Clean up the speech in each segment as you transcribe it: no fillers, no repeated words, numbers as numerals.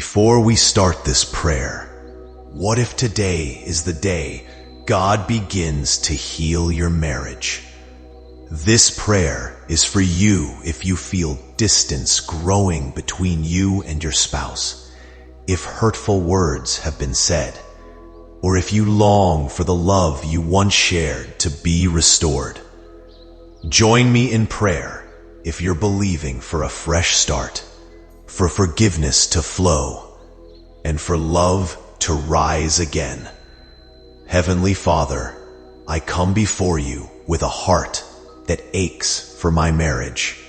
Before we start this prayer, what if today is the day God begins to heal your marriage? This prayer is for you if you feel distance growing between you and your spouse, if hurtful words have been said, or if you long for the love you once shared to be restored. Join me in prayer if you're believing for a fresh start, for forgiveness to flow, and for love to rise again. Heavenly Father, I come before you with a heart that aches for my marriage.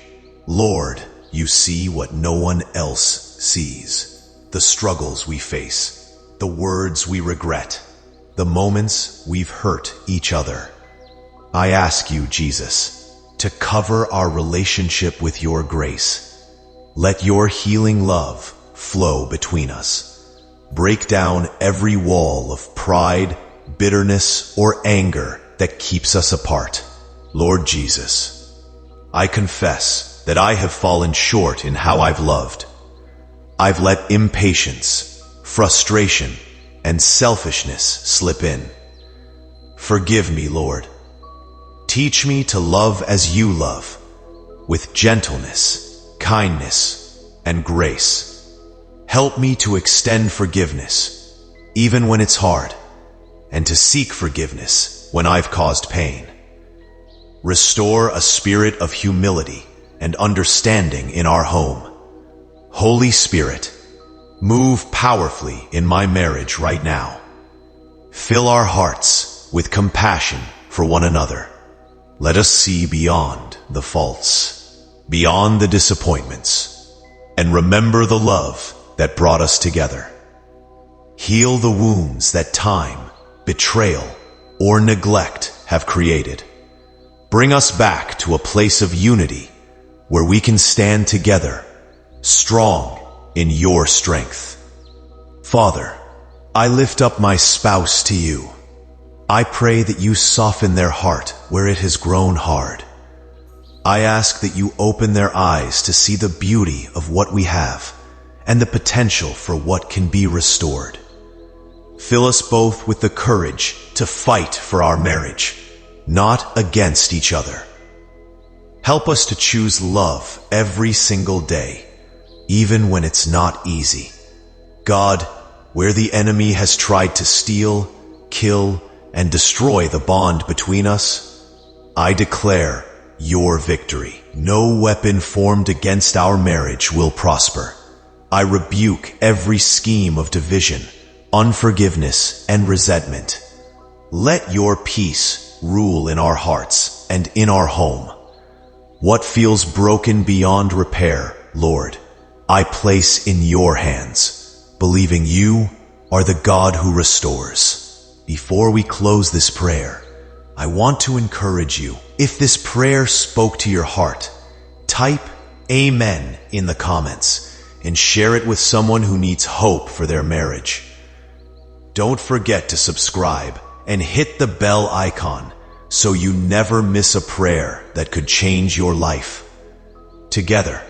Lord, you see what no one else sees, the struggles we face, the words we regret, the moments we've hurt each other. I ask you, Jesus, to cover our relationship with your grace. Let your healing love flow between us. Break down every wall of pride, bitterness, or anger that keeps us apart. Lord Jesus, I confess that I have fallen short in how I've loved. I've let impatience, frustration, and selfishness slip in. Forgive me, Lord. Teach me to love as you love, with gentleness, kindness, and grace. Help me to extend forgiveness, even when it's hard, and to seek forgiveness when I've caused pain. Restore a spirit of humility and understanding in our home. Holy Spirit, move powerfully in my marriage right now. Fill our hearts with compassion for one another. Let us see beyond the faults, beyond the disappointments, and remember the love that brought us together. Heal the wounds that time, betrayal, or neglect have created. Bring us back to a place of unity where we can stand together, strong in your strength. Father, I lift up my spouse to you. I pray that you soften their heart where it has grown hard. I ask that you open their eyes to see the beauty of what we have and the potential for what can be restored. Fill us both with the courage to fight for our marriage, not against each other. Help us to choose love every single day, even when it's not easy. God, where the enemy has tried to steal, kill, and destroy the bond between us, I declare your victory. No weapon formed against our marriage will prosper. I rebuke every scheme of division, unforgiveness, and resentment. Let your peace rule in our hearts and in our home. What feels broken beyond repair, Lord, I place in your hands, believing you are the God who restores. Before we close this prayer, I want to encourage you. If this prayer spoke to your heart, type Amen in the comments and share it with someone who needs hope for their marriage. Don't forget to subscribe and hit the bell icon so you never miss a prayer that could change your life. Together,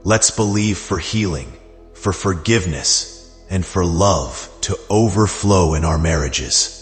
let's believe for healing, for forgiveness, and for love to overflow in our marriages.